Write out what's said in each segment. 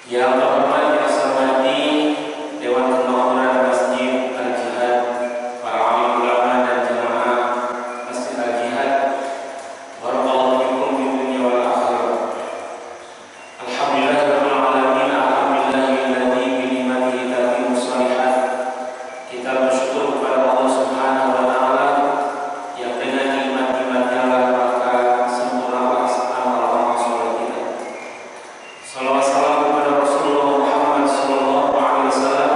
Yang terhormat yang saya hormati Dewan Pembangunan Masjid Al-Jihad, para alim ulama dan jamaah Masjid Al-Jihad, barakallahu fikum fid dunya wal akhirah. Alhamdulillahirabbil alamin, alhamdulillahilladzi bi ni'matihi tatimmu shalihat. Kita bersyukur kepada Allah Subhanahu wa taala yang dengan nikmat-nikmat-Nya maka sempurnalah amal-amal saleh kita. Salawat salam kepada Rasulullah Muhammad sallallahu alaihi wasallam,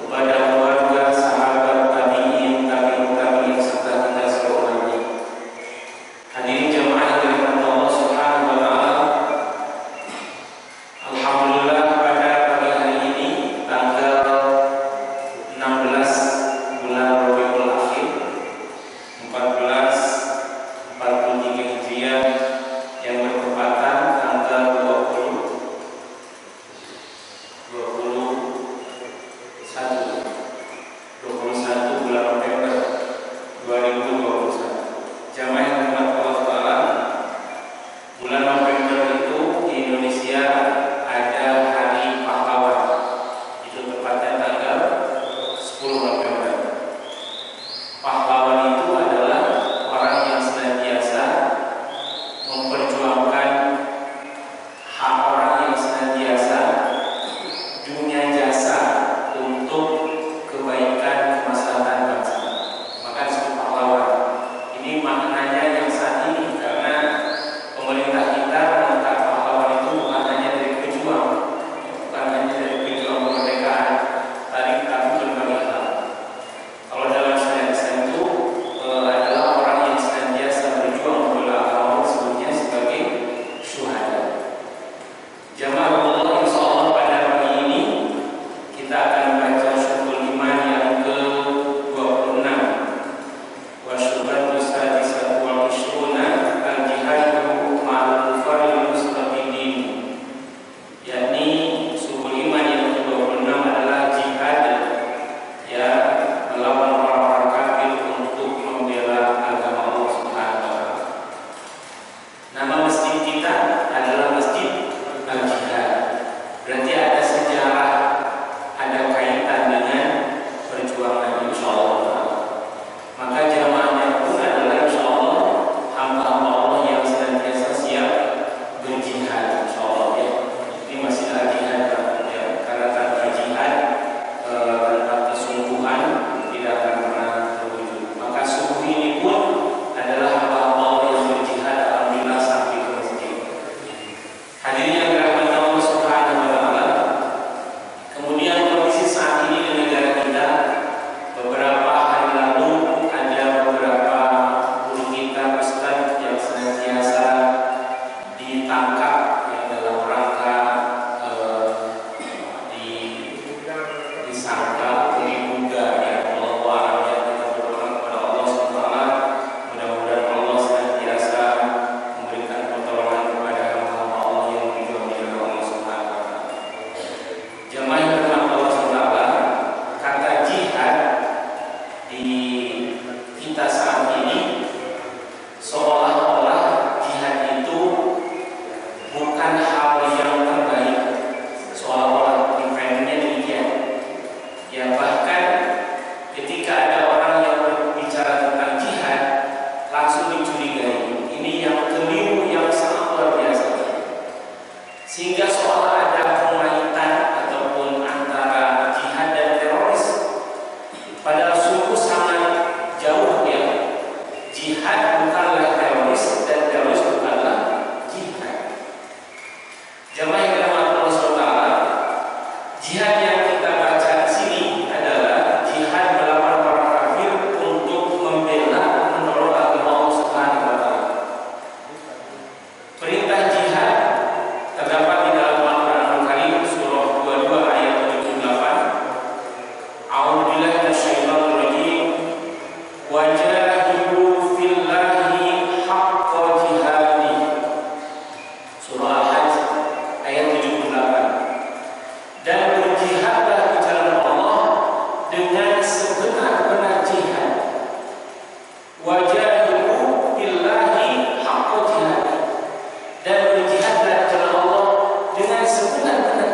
kepada keluarga, sahabat, tabi'in, tabi'in serta kita semuanya. Hadirin jamaah yang dirahmati Allah Subhanahu wa taala. Alhamdulillah pada pagi hari ini tanggal 16 bulan Rabiul Akhir 1443 Hijriah yang bertepatan tanggal 21 bulan November 2021. Jamaah yang dirahmati Allah Ta'ala, bulan November itu di Indonesia ada Hari Pahlawan. Itu tepatnya tanggal 10 November. Pahlawan itu adalah orang yang senantiasa memperjuangkan hak orang, yang senantiasa dunia jasa untuk kebaikan kemaslahatan bangsa. Maka disebut pahlawan. Ini maknanya yang saat ini, karena pemerintah kita mengangkat pahlawan itu bukan hanya dari pejuang, bukan hanya dari pejuang kemerdekaan, tapi berbagai hal. Kalau dalam syariat Islam itu adalah orang yang senantiasa berjuang membela agama, sebutnya sebagai syuhada. Jamaah Allah, insyaallah pada pagi ini kita akan membaca syukur iman yang ke-26. Wa syukratu sadisatu wal ishruna al-jihadu ma'al kufari mustaqidin. Yakni syukur iman yang ke-26 adalah jihad ya melawan orang-orang kafir untuk membela agama Allah Subhanahu wa taala. Nama masjid kita adalah Masjid Al-Jihad. Berarti ada sejarah, ada kaitan dengan perjuangan insyaallah. Maka jamaahnya pun adalah insyaallah hamba-hamba Allah yang senantiasa siap berjihad insyaallah ya. Ini masih Al-Jihad ya, karena tanpa jihad, tanpa kesungguhan tidak akan pernah terwujud. Maka sungguh ini pun adalah hamba-hamba Allah yang berjihad, alhamdulillah sampai ke masjid. Hadirin yang dirahmati Allah Subhanahu wa taala. Kemudian kondisi saat ini di negara kita, beberapa hari lalu ada beberapa guru kita, ustaz yang senantiasa ditangkap yang dalam rangka disangka diduga ya. Allah a'lam ya, kita berdoa kepada Allah Subhanahu wa taala, mudah-mudahan Allah senantiasa memberikan pertolongan kepada hamba-hamba Allah yang berjuang di jalan Allah Subhanahu wa taala. Jamaah yang dirahmati Allah Subhanahu wa taala, kata jihad di kita saat ini seolah-olah jihad itu bukan hal yang terbaik, seolah-olah dipandangnya demikian. Ya, bahkan ketika ada orang yang berbicara tentang jihad langsung dicurigai. Ini yang keliru, yang sangat luar biasa. Sehingga seolah ada kaitan ataupun antara jihad dan teroris. Padahal sungguh sangat jauh ya. Jihad bukanlah teroris dan teroris bukanlah jihad. Jamaah yang dirahmati Allah Subhanahu wa taala, jihad yang kita baca di sini adalah jihad melawan orang kafir untuk membela, menolong agama Allah Subhanahu wa taala. Perintah jihad terdapat di dalam Al-Qur'an Al-Karim surah 22 ayat 78. A'udzubillahi minasyaitonir rajim. Wajahidu fillahi haqqa jihadi. Surah Al-Hajj ayat 78. Dan berjihadlah di jalan Allah dengan sebenar-benar jihad. Wajahidu fillahi haqqa jihadi. Dan berjihadlah di jalan Allah dengan sebenar-benar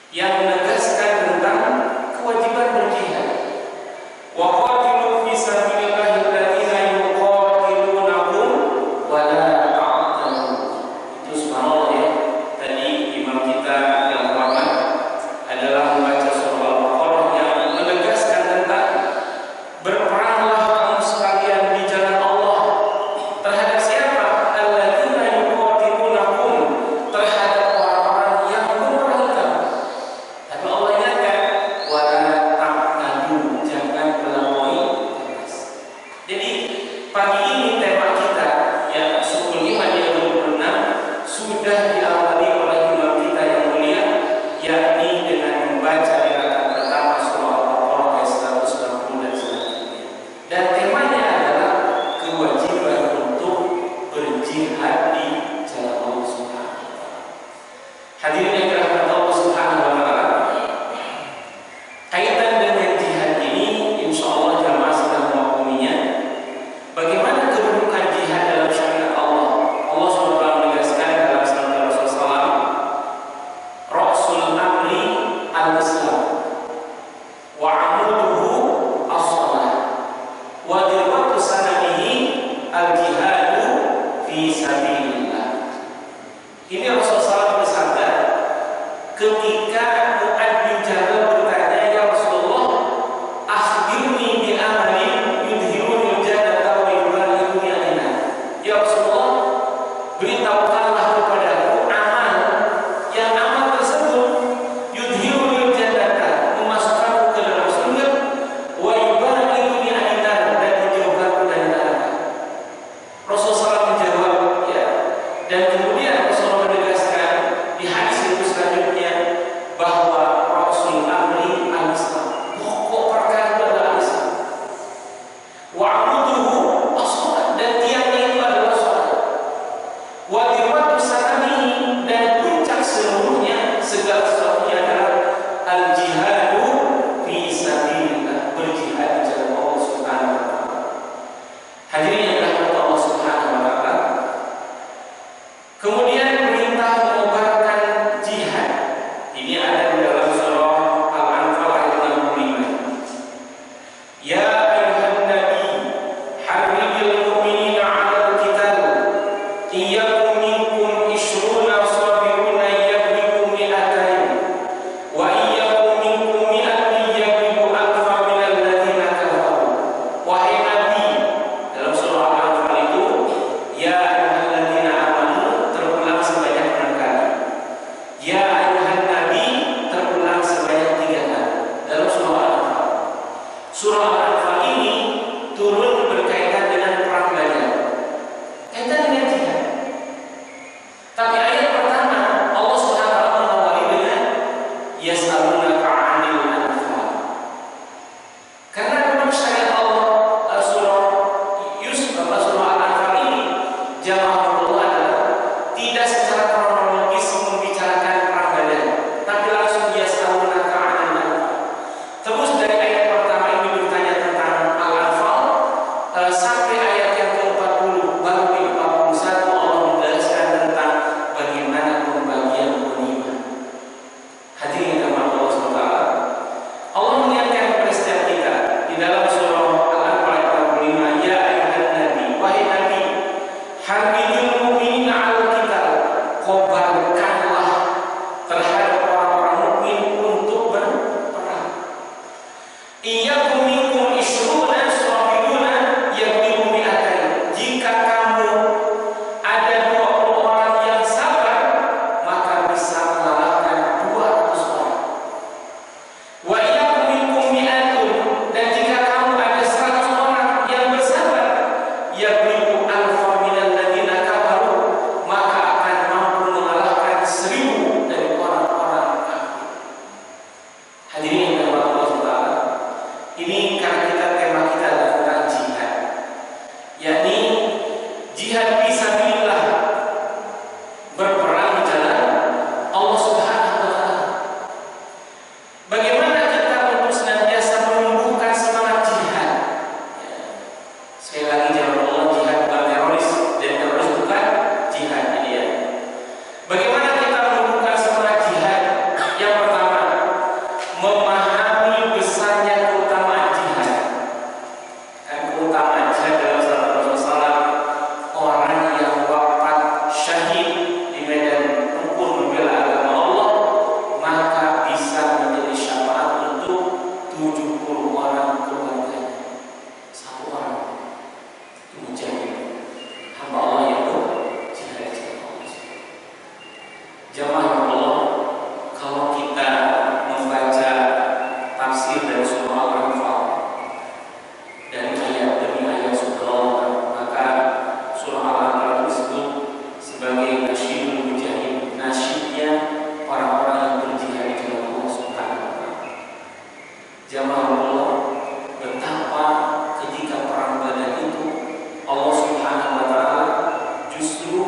yang menegaskan tentang kewajiban berjihad. Wa qatilu fi sabilillahi alladziina yuqatilunakum wa la ta'tadu. Itu subhanallah ya. Tadi imam kita yang pertama adalah membaca surah Al-Baqarah yang menegaskan tentang berperanglah kamu sekalian di jalan Allah. Terhadap siapa? Alladziina yuqatilunakum, terhadap orang-orang yang memerangi kamu. Tapi Allah ingatkan, wala ta'tadu, jangan melampaui batas. Jadi pagi ini tema kita yang Sukul Iman yang ke-26 sudah diawali oleh imam kita yang mulia, yakni dengan membaca di rakaat pertama surah Al-Baqarah ayat 190 dan selanjutnya. Dan temanya adalah kewajiban untuk berjihad di jalan Allah Subhanahu wa taala. Hadirin yang dirahmati Allah Subhanahu wa taala, kaitan dengan jihad ini insyaallah jamaah sudah memaklumnya. Bagaimana kedudukan jihad dalam syariat Allah? Allah SWT menegaskan dalam sabda Rasulullah SAW, Ra'sul amri al-Islam wa amuduhu as-salah wa dirwatu sanamihi al-jihadu fi sabilillah. Ini Rasulullah SAW bersabda ketika Mu'ad bin Jabal bertanya, ya Rasulullah, akhbirni bi amalin yudhirunil jannata wa yubalighuni adina. Ya Rasulullah, beritahukanlah kepadaku amal yang amal tersebut yudhirunil jannata, memasukkanku ke dalam surga, wa yubalighuni adina, dan menjauhkanku dari neraka. Rasulullah SAW menjawab, ya. Dan kemudian Rasulullah menegaskan di hadis itu selanjutnya bahwa Rasul amri al-Islam, pokok perkara itu adalah Islam. Wa amuduhu as-salat, dan tiangnya itu adalah salat. Wa dirwatu sanamihi, dan puncak seluruhnya segala sesuatunya adalah al-jihadu fi sabilillah, berjihad di jalan Allah Subhanahu wa taala. Hadirin yang dirahmati Allah Subhanahu wa taala, kemudian perintah mengobarkan jihad ini ada di dalam surah Al-Anfal ayat 65. Ya ayuhan nabi harridil mu'minina 'alal qital iyyakum minkum ishruna sabiruna yaghlibu mi'atayn wa iyyakum minkum mi'atin yaghlibu alfa minal ladzina kafaru. Wahai nabi, dalam surah Al-Anfal itu ya ayyuhalladzina amanu terulang sebanyak 6 kali. Ya ayuhan nabi, memahami besarnya keutamaan jihad. Dan keutamaan jihad dalam sabda Rasulullah, orang yang wafat syahid di medan tempur membela agama Allah, maka bisa menjadi syafaat untuk 70 orang keluarganya. Satu orang itu menjadi hamba Allah yang berjihad. Jamaah Allah, kalau kita membaca tafsir dari surah Al-Anfal dari ayat demi ayat surah Allah, maka surah Al-Anfal disebut sebagai nasyidul mujahid, nasyidnya orang-orang yang berjihad di jalan Allah Subhanahu wa taala. Jamaah Allah, betapa ketika perang Badar itu Allah Subhanahu wa taala justru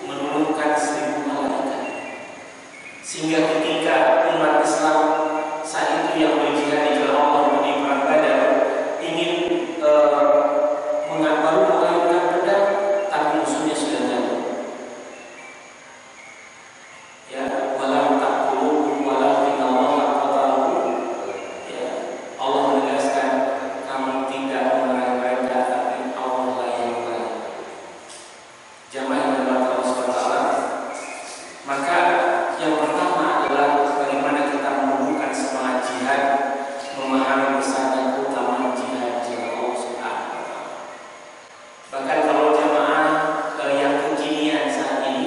menurunkan 1000 malaikat, sehingga ketika umat Islam saat itu yang berjihad di jalan Allah di perang Badar ingin baru mengayunkan pedang, tapi musuhnya sudah jatuh. Ya, walau taqulu walau innallaha qatalahu. Ya, Allah menegaskan kamu tidak memerangi mereka, tapi Allah lah yang memerangi. Jamaah yang dirahmati Allah Subhanahu wa taala, maka yang pertama adalah bagaimana kita menumbuhkan semangat jihad, memahami besarnya keutamaan jihad di jalan Allah Subhanahu wa taala. Bahkan kalau jamaah yang kekinian saat ini,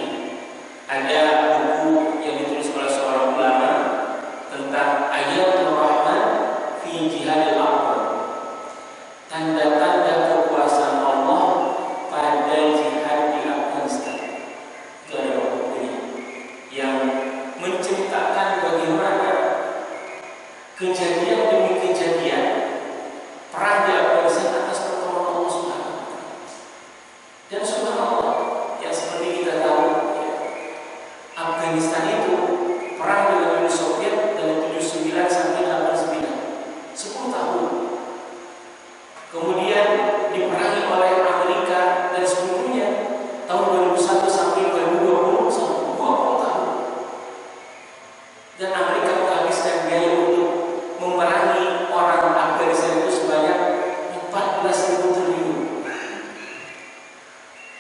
ada buku yang ditulis oleh seorang ulama tentang ayatul rahman fi jihadil akbar, tanda-tanda kekuasaan Allah pada jihad di Afghanistan. Itu ada bukunya yang menceritakan bagaimana kejadian demi kejadian perang di Afghanistan atas pertolongan Allah Subhanahu wa taala. Dan subhanallah, yang seperti kita tahu, ya, Afghanistan itu perang dengan Uni Soviet dari 79 sampai 89, 10 tahun. Kemudian diperangi oleh Amerika dan seluruhnya tahun 2001 sampai 2021, 20 tahun. Dan Amerika menghabiskan biaya untuk memerangi orang Afghanistan itu sebanyak 14.000 triliun.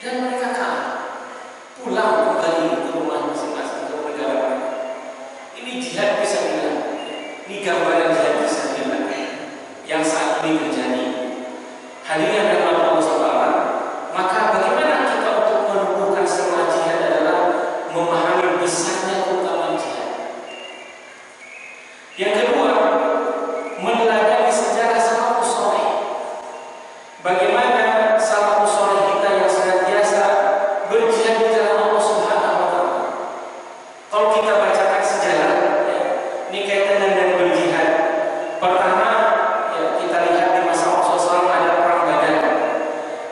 Dan mereka kalah, pulang kembali ke rumah masing-masing, ke negara mereka. Ini jihad fisabilillah. Ini gambaran jihad fisabilillah yang saat ini terjadi. Hadirin yang dirahmati Allah Subhanahu, maka bagaimana kita untuk menumbuhkan semangat jihad adalah memahami besarnya keutamaan jihad. Yang kedua, meneladani sejarah salafus saleh. Bagaimana salafus saleh kita yang senantiasa berjihad di jalan Allah Subhanahu wa taala. Kalau kita bacakan sejarah, ya, ini kaitan dengan berjihad. Pertama, ya, kita lihat di masa Rasulullah SAW ada perang Badar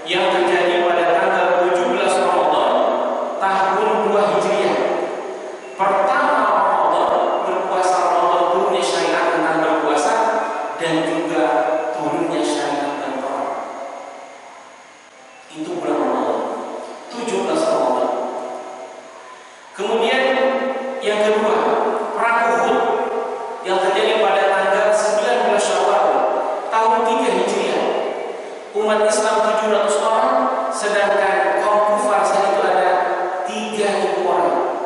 yang terjadi pada tanggal 17 Ramadan tahun 2 Hijriah. Pertama Ramadan, berpuasa Ramadan, turunnya syariat tentang berpuasa dan juga turunnya syariat dan perang. Itu bulan Ramadan, 17 Ramadan. Kemudian yang kedua, perang Uhud yang terjadi pada tanggal 19 Syawal tahun 3 Hijriah. Umat Islam 700 orang, sedangkan kaum kufar saat itu ada 3.000 orang.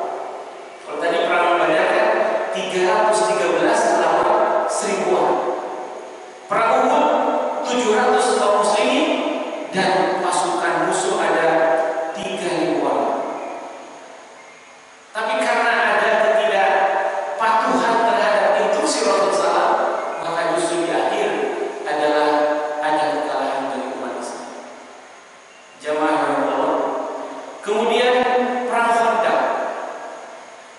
Kalau tadi perang Badar kan 313 lawan 1.000 orang. Perang Uhud 700 kaum muslimin dan pasukan musuh ada 3.000 orang. Tapi karena ada ketidakpatuhan terhadap instruksi Rasulullah, maka justru di akhir adalah ada kekalahan dari umat Islam. Jamaah Allah. Kemudian perang Khandaq.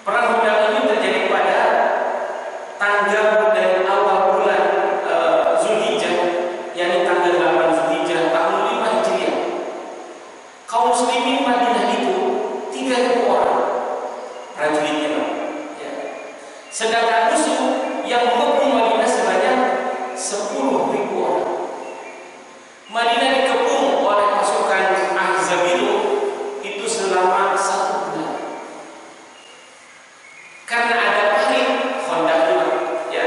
Perang Khandaq ini terjadi pada tanggal dari awal bulan Zulhijjah, yakni tanggal 8 Zulhijjah tahun 5 Hijriah. Kaum muslimin Madinah itu 3.000 orang prajuritnya, ya. Sedangkan musuh yang mengepung Madinah sebanyak 10.000 orang. Madinah dikepung oleh pasukan Ahzab itu selama 1 bulan. Karena ada perang Khandaq, ya,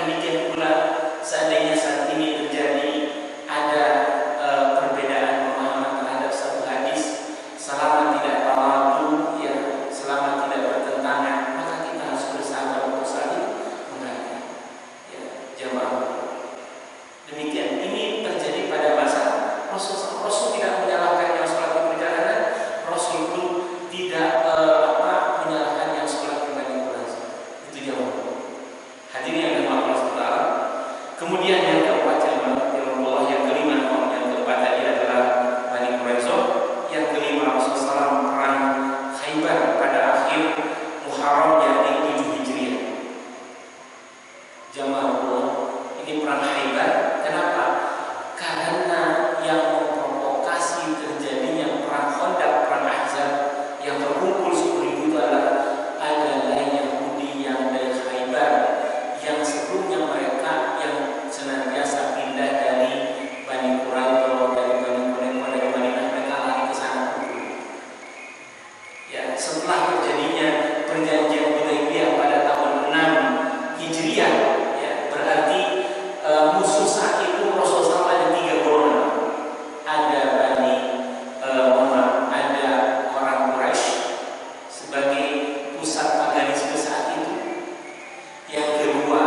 demikian pula seandainya saat ini terjadi ada perbedaan pemahaman terhadap satu hadis, selama tidak tawadhu, ya, selama tidak bertentangan, maka kita harus bersabar untuk saling menghargai. Ya, jamaah. Demikian ini terjadi pada masa Rasul. Rasul tidak menyalahkan yang sholat di perjalanan. Rasul pun tidak menyalahkan yang sholat di Bani Quraisyah. Itu jawab. Hadirin yang dirahmati Allah Subhanahu. Kemudian yang keempat, Allah yang kelima, yang keempat tadi adalah Bani Quraisyah. Yang kelima Rasulullah SAW perang Khaybar pada akhir Muharram yakni 7 Hijriah. Jamaah Allah, ini perang Khaybar. Kenapa? Karena yang memprovokasi terjadinya perang Khandaq, perang Ahzab yang terkumpul 10.000 itu adalah Yahudi yang dari Khaybar, yang sebelumnya mereka yang senantiasa pindah dari Bani Quraisyah, dari Bani Quraisyah, dari Madinah, mereka lari ke sana. Ya, setelah terjadinya perjanjian Hudaybiyah pada tahun 6 Hijriah, ya, berarti musuh saat itu Rasulullah SAW ada 3 golongan. Ada ada orang Quraisy sebagai pusat paganisme saat itu. Yang kedua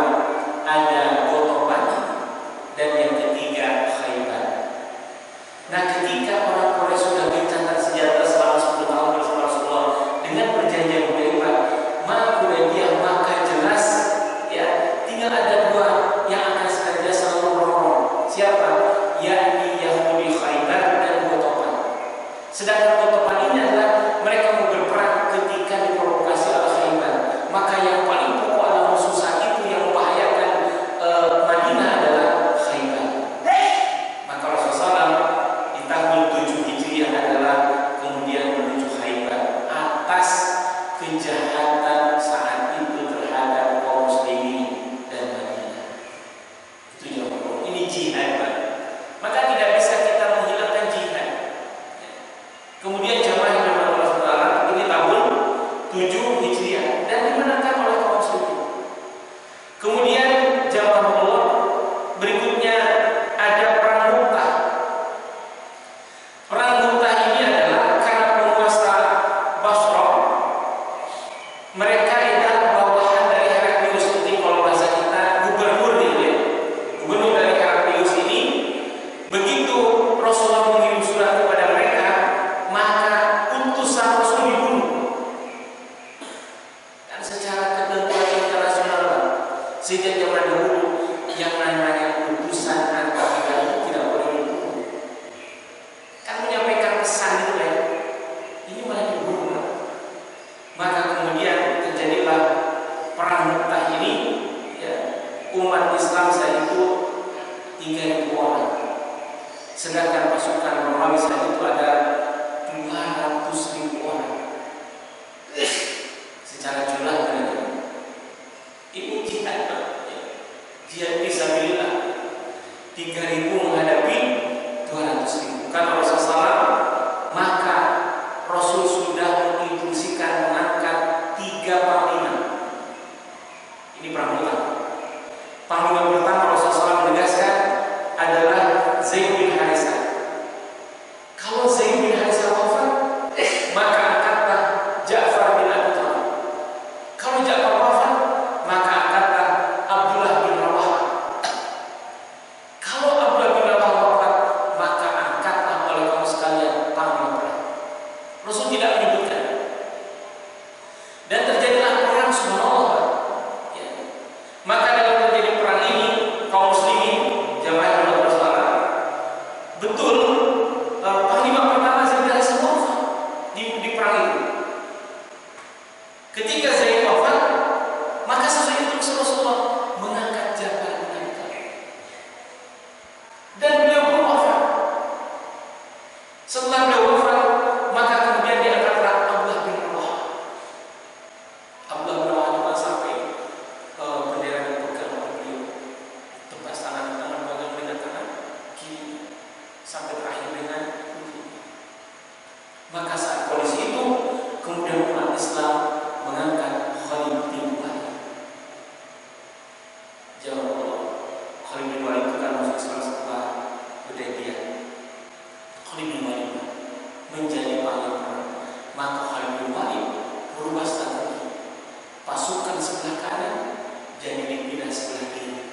ada Gotoban, dan yang ketiga Khaybar. Nah, ketika orang Quraisy sudah gencatan senjata selama 10 tahun bersama Rasulullah dengan perjanjian Hudaybiyah, maka jelas, ya, tinggal ada 2 yang akan senantiasa merongrong. Siapa? Yakni Yahudi Khaybar dan Gotoban. Sedangkan Gotoban ini adalah mereka mau berperang ketika diprovokasi oleh Khaybar. Maka yang paling pokok adalah musuh saat itu yang membahayakan Madinah adalah Khaybar. Maka Rasulullah di tahun 7 Hijriah adalah kemudian menuju Khaybar atas kejahatan saat itu terhadap kaum muslimin dan Madinah. Itu jawab. Ini jihad, Pak. Maka tidak bisa kita menghilangkan jihad. Kemudian jamaah yang dimana Allah SWT, ini tahun 7 Hijriah dan dimenangkan oleh kaum muslimin. Kemudian jamaah Allah berikutnya ada perang Mu'tah. Perang Mu'tah ini adalah karena penguasa Basra, mereka adalah bawahan dari Heraklius, seperti kalau bahasa kita gubernur gitu ya. Gubernur dari Heraklius ini, begitu Rasulullah mengirim surat kepada mereka, maka utusan Rasul dibunuh. Dan secara ketentuan internasional, sejak zaman dahulu yang namanya utusan antar negara itu tidak boleh dibunuh. Kan menyampaikan pesan itu ya, ini malah dibunuh. Maka kemudian terjadilah perang Mu'tah ini, ya, umat Islam saat itu 3.000 orang. Sedangkan pasukan Romawi saat itu ada 200.000 orang. Secara jumlah benar. Ini jihad, Pak. Jihad fisabilillah. 3.000 menghadapi 200.000. Kata Rasulullah SAW, maka Rasul sudah menginstruksikan mengangkat 3 panglima. Ini perang Mu'tah. Panglima pertama Rasulullah SAW menegaskan adalah Zaid bin Harithah. Kalau Zaid bin Harithah wafat, maka angkatlah Ja'far bin Abi Thalib. Kalau Ja'far wafat, maka angkatlah Abdullah bin Rawahah. Kalau Abdullah bin Rawahah wafat, maka angkatlah oleh kaum sekalian panglima perang. Rasul tidak menyebutkan. Dan terjadilah perang, subhanallah. Ya. Maka dalam terjadi perang ini, kaum muslimin, jamaah yang bersalah, betul panglima pertama Zaid bin Harithah wafat di perang itu. Ketika Zaid wafat, maka sesuai itu Rasulullah mengangkat Ja'far bin Abi Thalib. Dan beliau pun wafat. Setelah beliau wafat, maka kemudian diangkatlah Abdullah bin Rawahah. Abdullah bin Rawahah juga sampai bendera dipegang oleh beliau, tebas tangan bagian dengan tangan kiri, sampai terakhir dengan itu kan masuk Islam setelah Hudaybiyah. Khalid bin Walid menjadi panglima, maka Khalid bin Walid merubah strategi. Pasukan sebelah kanan jadi dipindah sebelah kiri,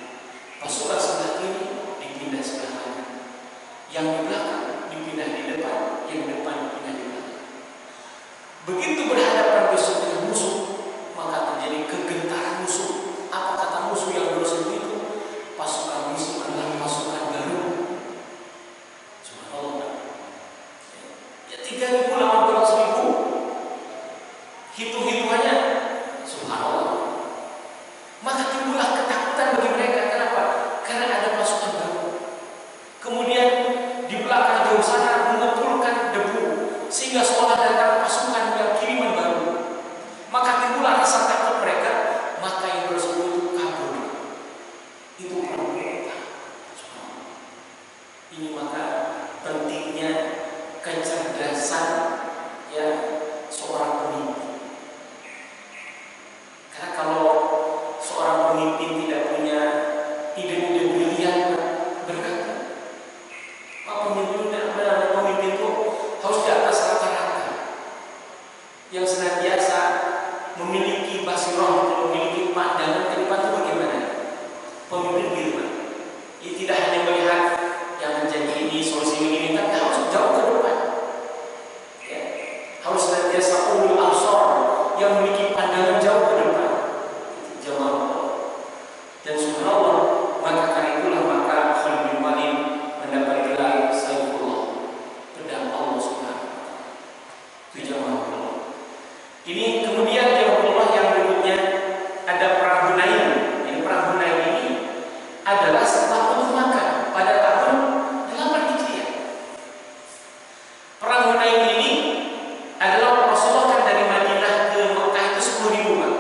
pasukan sebelah kiri dipindah sebelah kanan, yang di belakang dipindah di depan, yang di depan dipindah di belakang. Begitu berhadapan besok dengan musuh, maka terjadi kegentaran musuh. Apa kata musuh yang berusaha itu? Pasukan musuh adalah pasukan baru. Subhanallah. Ya 3.000 lawan 100.000. Hitung-hitungannya subhanallah. Maka timbullah ketakutan bagi mereka. Kenapa? Karena ada pasukan baru. Kemudian di belakang jauh sana mengepulkan debu, sehingga seolah datang pasukan yang kiriman baru. Maka timbullah rasa takut mereka. Maka yang bersebut itu kabur. Itu perang mereka. Ini maka pentingnya kecerdasan ya seorang pemimpin. Karena kalau seorang pemimpin tidak punya ide-ide brilian berat, maka pemimpin itu harus di atas rata-rata, yang senantiasa memiliki basirah, memiliki pandangan ke depan itu bagaimana? Pemimpin bagaimana? Ia tidak hanya melihat yang menjadi ini solusi ini, tapi harus jauh ke depan. Ya. Harus senantiasa ulul absar yang memiliki pandangan jauh ke depan. Jawab. Dan subhanallah, maka karena itulah maka Khalid bin Walid mendapat gelar Saifullah, pedang Allah Subhanahu. Itu jawab. Ini kemudian jawab Allah yang berikutnya ada perang Hunain. Ini perang Hunain ini adalah setelah Fathu Makkah pada tahun 8 Hijriah. Perang Hunain ini adalah Rasulullah kan dari Madinah ke Mekah itu 10.000 Pak.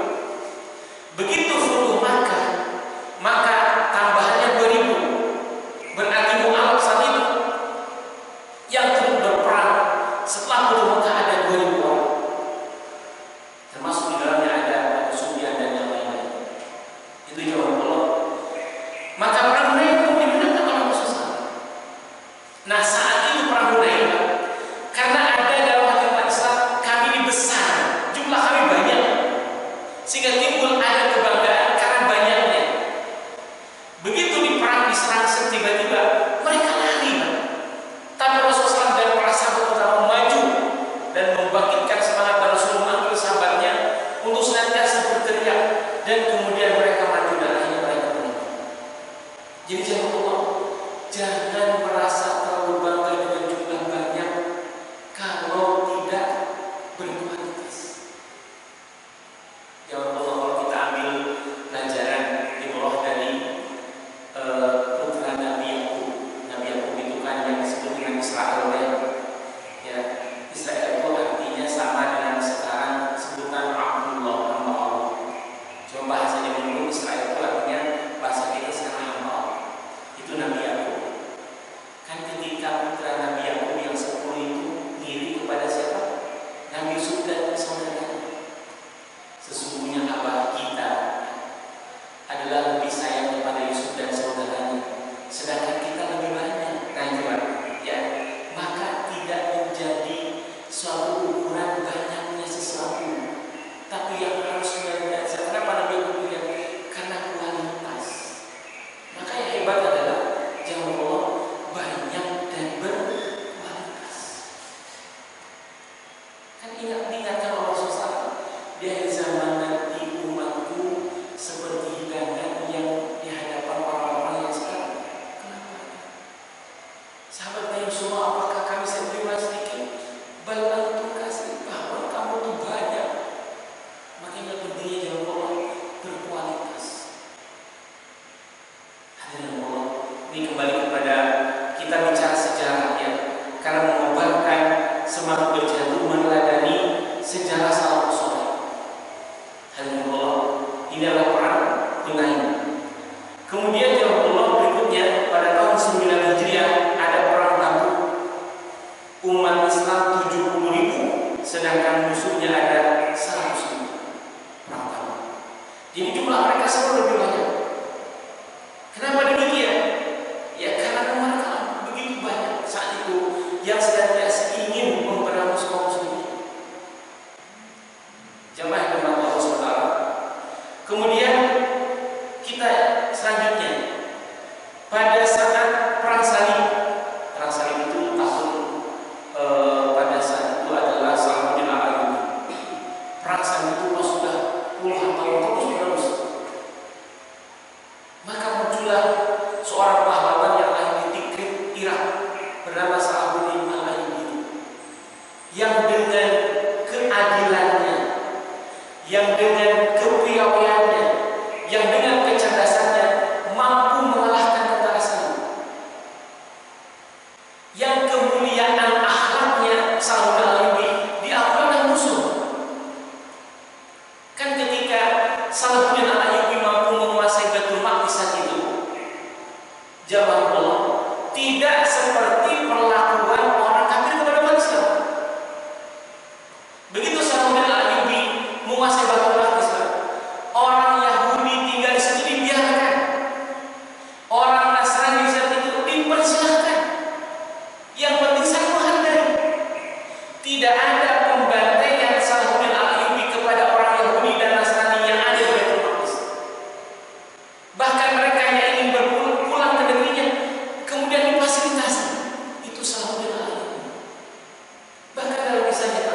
Begitu Fathu Makkah, maka tambahannya 2.000. Berarti Mu'alaf saat itu yang turut berperang setelah Fathu Makkah ada 2.000 orang. Termasuk di dalamnya ada Abu Sufyan dan yang lain-lain. Itu jawab Allah. Maka perang Hunain kemudian dimenangkan oleh Rasulullah. Nah saat itu perang Hunain, karena ada dalam agama Islam kami ini besar, jumlah kami banyak, sehingga timbul ada kebanggaan karena banyaknya. Begitu di perang diserang tiba-tiba mereka lari, tapi Rasulullah dan para sahabat utama maju dan membangkitkan semangat Rasulullah memanggil sahabatnya untuk senantiasa berteriak, dan kemudian mereka maju dan akhirnya mereka menang. Jadi jangan Allah, jangan merasa terlalu bangga dengan jumlah banyak kalau tidak berkualitas. Ya Allah, kalau kita ambil pelajaran ibrah dari putra Nabi Yakub. Nabi Yakub itu kan yang disebut dengan Israel ya. Israel itu artinya sama dengan sekarang sebutan Abdullah, hamba Allah. Cuma bahasanya dulu Israel itu artinya bahasa kita sekarang hamba Allah. Itu Nabi Yakub. Kan ketika putra Nabi Yakub yang 10 itu ngiri kepada siapa? Nabi Yusuf dan saudaranya. Sesungguhnya abah kita adalah lebih sayang kepada Yusuf dan saudaranya, sedangkan kita lebih banyak. Nah itu ya, maka tidak menjadi suatu ukuran banyaknya sesuatu, tapi yang harus mendasar. Kenapa Nabi Yakub bilang? Karena kualitas. Maka yang hebat adalah jawab Allah banyak dan berkualitas. Kan ingatkan Allah Rasulullah di akhir zaman nanti umatku seperti hidangan yang di hadapan orang-orang yang sekarang. Kenapa? Sahabat tanya semua, apakah kami sendiri sedikit? Balang itu kasih bahwa kamu itu banyak. Makanya pentingnya jawab Allah berkualitas. Hadirin Allah, ini kembali kepada kita bicara sejarah ya, karena mengobarkan semangat berjatuh meneladani sejarah salafus saleh. Hadirin Allah, ini adalah perang Hunain. Kemudian jawab Allah berikutnya pada tahun 9 Hijriah ada perang Tabuk. Umat Islam 70.000, sedangkan musuhnya ada 100.000. Perang Tabuk. Jadi jumlah mereka selalu lebih banyak. Kenapa demikian? Jamaah Allah, tidak seperti perlakuan orang kafir kepada umat Islam. Begitu Salahuddin Al-Ayyubi menguasai Baitul Maqdis, orang Yahudi tinggal di situ dibiarkan, orang Nasrani di situ dipersilahkan. Yang penting saling menghargai. Tidak ada pembantaian Salahuddin Al-Ayyubi kepada orang Yahudi dan Nasrani yang ada di Baitul Maqdis. Bahkan mereka yang ingin berpulang ke negerinya kemudian difasilitasi. Itu Salahuddin Al-Ayyubi. Bahkan dalam kisahnya,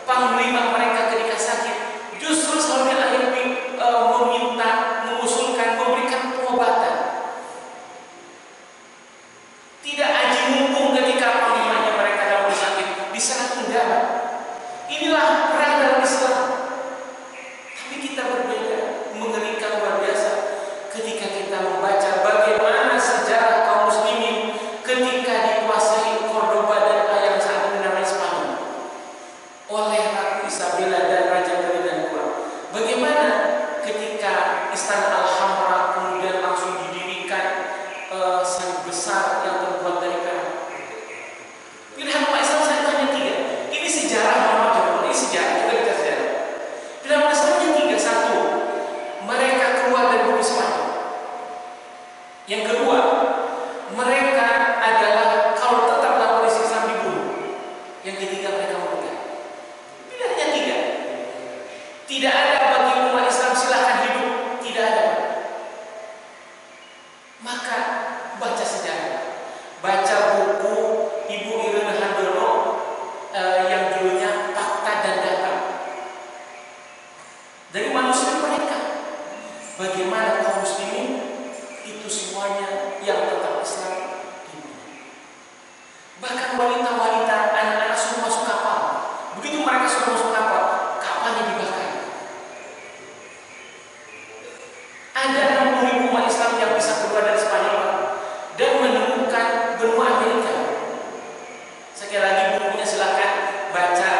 panglima mereka ketika sakit, justru Salahuddin Al-Ayyubi mengusulkan, memberikan pengobatan. Tidak aji mumpung ketika panglimanya mereka dalam sakit diserang negara. Inilah perang dalam Islam. Tapi kita berbeda, mengerikan luar biasa ketika kita membaca bagaimana sejarah kaum muslimin ketika dikuasai Cordoba dan yang saat ini namanya Spanyol oleh Ratu Isabella dan Raja Ferdinand II. Bagaimana ketika Istana Alhambra kemudian langsung didirikan sangat besar yang terbuat dari perak. Pilihan umat Islam saya tanya 3. Ini sejarah Muhammad Jabal. Ini sejarah, kita bicara sejarah. Pilihan umat Islamnya 3. 1, mereka keluar dari bumi Spanyol. Yang kedua, mereka adalah kalau tetap dalam kondisi Islam dibunuh. Yang ketiga, mereka murtad. Pilihannya 3. Tidak ada bagi umat Islam silahkan hidup. Tidak ada. Maka baca sejarah, baca buku Ibu Irene Handono yang judulnya Fakta dan Data. Dari manusia mereka, bagaimana kaum muslimin itu semuanya yang tetap Islam dibunuh. Bahkan wanita-wanita, anak-anak semua masuk kapal. Begitu mereka sudah masuk kapal, kapalnya dibakar. Ada 60.000 umat Islam yang bisa keluar dari Spanyol dan menemukan benua Amerika. Sekali lagi bukunya silakan baca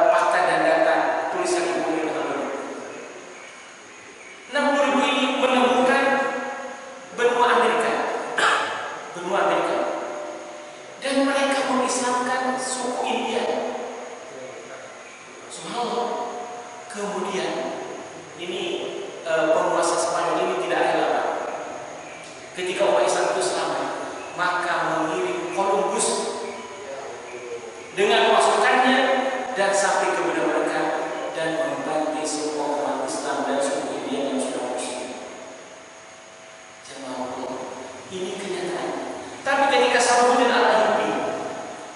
Fakta dan Data tulisan Ibu Irene Handono. 60.000 ini menemukan benua Amerika. Benua Amerika. Dan mereka mengislamkan suku India. Subhanallah. Kemudian ini penguasa Spanyol ini tidak ada lama. Ketika umat Islam itu selamat, maka mengirim Columbus dengan pasukannya dan sampai ke benua mereka dan membantai semua umat Islam dan suku India yang sudah muslim. Jemaah Allah, ini kenyataan. Tapi ketika Salahuddin Al-Ayyubi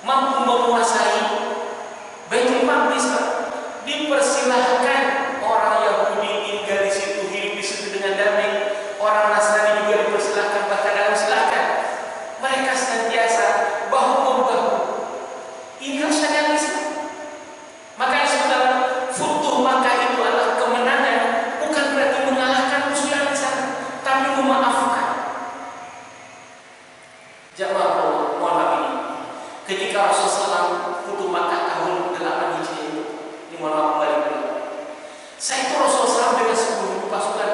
mampu menguasai Baitul Maqdis, dipersilahkan orang Yahudi tinggal di situ, hidup di situ dengan damai. Orang Nasrani juga dipersilahkan, bahkan dalam silakan. Mereka senantiasa bahu-membahu. Ini harus ada Islam. Maka saudara, Futuh Makkah itu adalah kemenangan, bukan berarti mengalahkan musuh yang di sana, tapi memaafkan. Jamaah Allah, mohon maaf ini. Ketika Rasulullah SAW Futuh Makkah tahun 8 Hijriah itu, ini mohon maaf kembali. Saya itu Rasulullah SAW dengan 10.000 pasukan.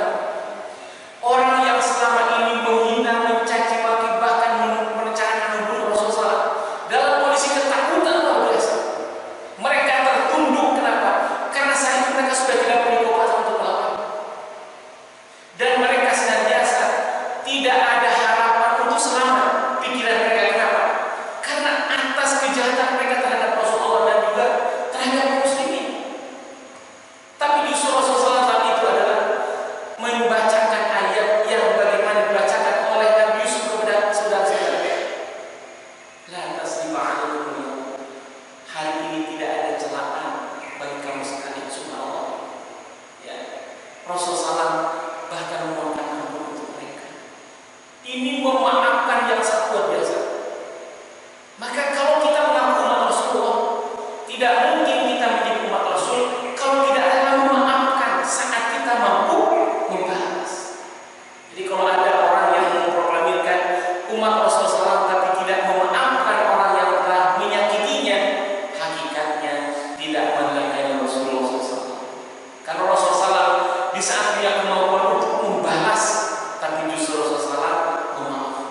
Orang yang selama ini menghina, mencaci maki, bahkan merencanakan membunuh Rasulullah SAW dalam kondisi ketakutan luar biasa. Mereka tertunduk. Kenapa? Karena saat itu mereka sudah tidak punya kekuatan untuk melawan. Dan mereka senantiasa tidak ada harapan untuk selamat. Pikiran mereka kenapa? Karena atas kejahatan mereka terhadap Rasulullah dan juga terhadap muslimin. Tapi justru Rasulullah SAW itu adalah membacakan ayat yang bagaimana dibacakan oleh Nabi Yusuf kepada saudara-saudara. La tasriba alaikum. Hari ini tidak ada celaan bagi kamu sekalian, subhanallah. Ya. Rasulullah SAW bahkan memohonkan ampun untuk mereka. Ini memaafkan yang sangat luar biasa. Maka kalau kita mengaku umat Rasulullah, tidak mungkin kita menjadi umat Rasul kalau tidak ada memaafkan saat kita mampu membalas. Jadi kalau ada orang yang memproklamirkan umat Rasulullah SAW tapi tidak memaafkan orang yang telah menyakitinya, hakikatnya tidak menghargai Rasulullah SAW. Karena Rasulullah SAW di saat dia kemampuan untuk membalas, tapi justru Rasulullah SAW memaafkan.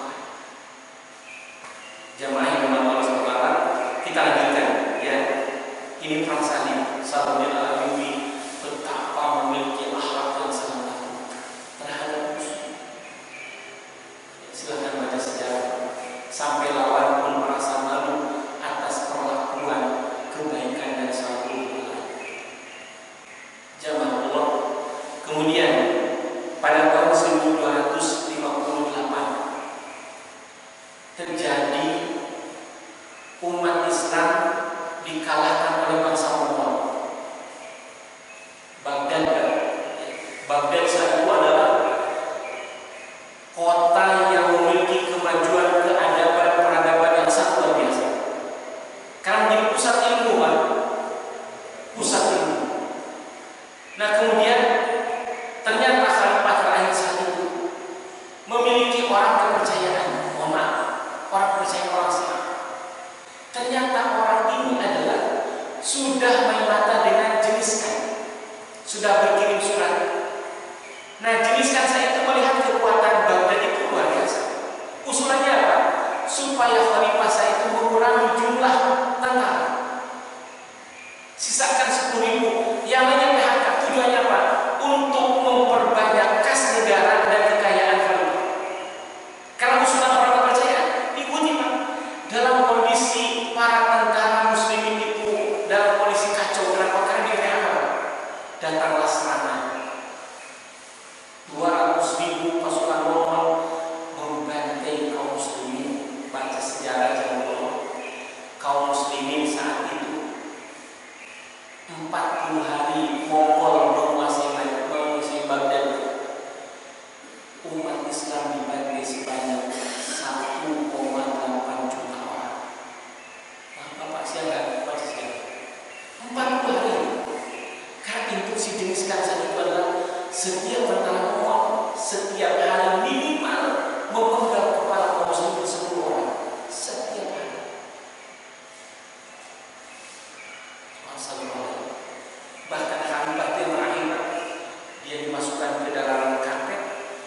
kota yang memiliki kemajuan keadaban peradaban yang sangat luar biasa. Karena menjadi pusat ilmu, Pak. Pusat ilmu. Nah, kemudian ternyata khalifah terakhir saat itu memiliki orang kepercayaan, mohon maaf, orang percaya orang Islam. Ternyata orang ini adalah sudah main mata dengan Jenis Khan, sudah berkirim surat. Nah, Jenis Khan saya itu melihat kekuatan Baghdad itu luar biasa. Usulannya apa? Supaya khalifah saya itu mengurangi jumlah tentara, sisakan 10.000, yang lainnya PHK. Tujuannya apa? Untuk memperbanyak kas negara dan kekayaan khalifah. Karena usulan orang kepercayaan ikuti, Pak. Dalam kondisi para tentara muslimin itu dalam kondisi kacau, kenapa? Karena dia PHK. Datanglah serangan. 200.000 pasukan Romawi membantai kaum muslimin. Baca sejarah jangan bohong. Kaum muslimin saat itu 40 hari Mongol menguasai Baghdad. Umat Islam dibantai sebanyak 1,8 juta orang. Bapak siapa? Baca sejarah. 40 hari. Karena instruksi Jenis Khan saat itu adalah setiap tentara Mongol setiap hari minimal memenggal kepala kaum muslimin 10 orang. Setiap hari. Bahkan khalifah yang terakhir, dia dimasukkan ke dalam karpet,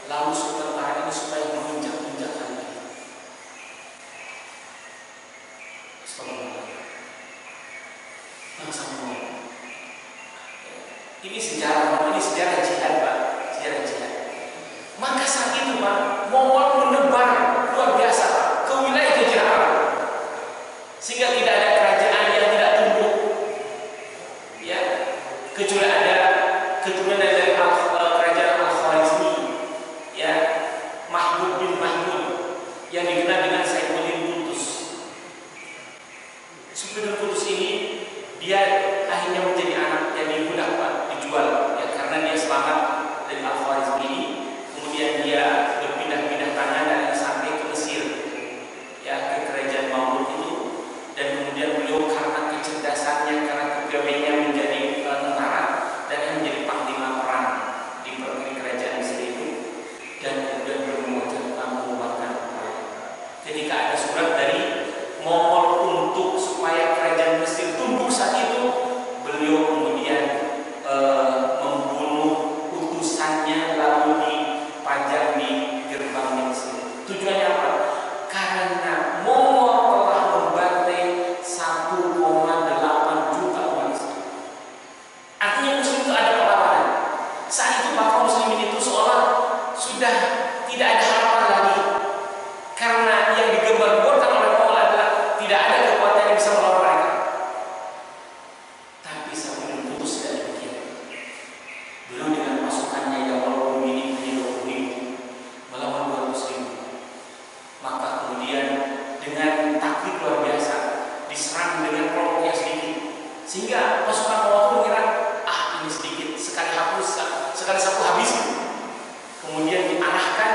lalu tentara ini supaya menginjak-injak khalifah. Ini sejarah jihad, Pak. Sejarah jihad. Maka saat itu, Pak, Mongol menebar luar biasa, Pak, ke wilayah Jazirah Arab, sehingga tidak ada kerajaan yang tidak tunduk, ya, kecuali ada keturunan dari kerajaan Al-Khwarizmi, ya, Mahmud bin Mahmud, yang dikenal dengan Saifuddin Qutuz. Saifuddin Qutuz ini dia akhirnya menjadi anak yang dibudak, Pak, dijual, ya, karena dia selamat dari Al-Khwarizmi ini. Kemudian dia berpindah-pindah tangan dan sampai ke Mesir, ya, ke kerajaan Mamluk itu. Dan kemudian beliau karena kecerdasannya, karena kepiawaiannya menjadi tentara dan menjadi panglima perang di kerajaan Mesir itu. Dan kemudian beliau menguatkan perang. Ketika ada surat dari Mongol untuk supaya kerajaan Mesir tunduk saat itu, beliau kemudian membunuh utusannya lalu dipajang di gerbang Mesir. Tujuannya apa? Karena Mongol telah membantai 1,8 juta umat Islam. Artinya Muslim itu ada perlawanan. Saat itu kaum muslimin itu seolah sudah tidak ada harapan lagi, karena yang digembar-gemborkan oleh Mongol adalah tidak ada kekuatan yang bisa melawan mereka. Tapi Saifuddin Qutuz tidak demikian. Beliau dengan pasukannya yang walaupun ini hanya 20.000 melawan 200.000. Maka kemudian dengan taktik luar biasa diserang dengan kelompok yang sedikit, sehingga pasukan Mongol mengira, ini sedikit, sekali sapu habis. Kemudian diarahkan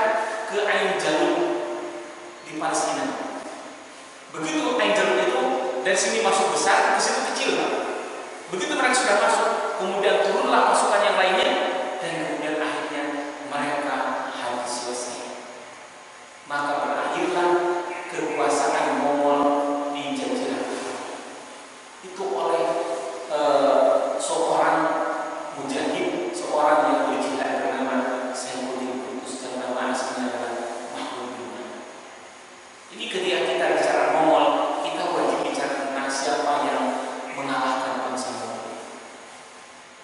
ke Ain Jalut di Palestina. Begitu Ain Jalut itu dari sini masuk besar, di situ kecil, Pak. Begitu mereka sudah masuk, kemudian turunlah pasukan yang lainnya, dan kemudian akhirnya mereka habis selesai. Maka berakhirlah kekuasaan Mongol di Jazirah Arab. Itu oleh seorang mujahid, seorang yang berjihad bernama Saifuddin Qutuz, dan nama aslinya adalah Mahmud bin Mahmud. Jadi ketika kita bicara Mongol, kita wajib bicara tentang siapa yang mengalahkan bangsa Mongol.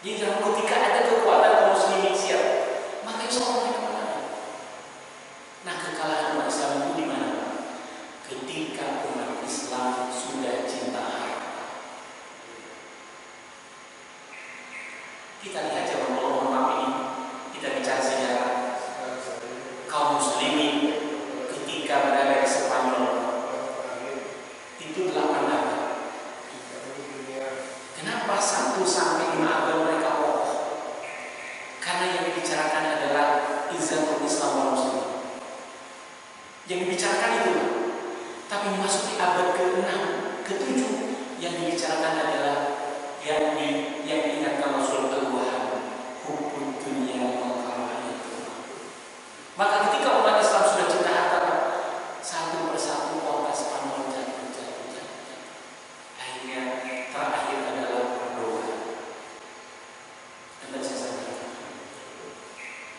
Jadi ketika ada kekuatan Yang dibicarakan itu. Tapi memasuki abad ke-6, ke-7, yang dibicarakan adalah yang diingatkan Rasulullah hubbud dunya wal karahiyatul maut. Maka ketika umat Islam sudah cinta harta, satu persatu kota Spanyol jatuh. Akhirnya terakhir adalah berdoa. Dan saya sampaikan,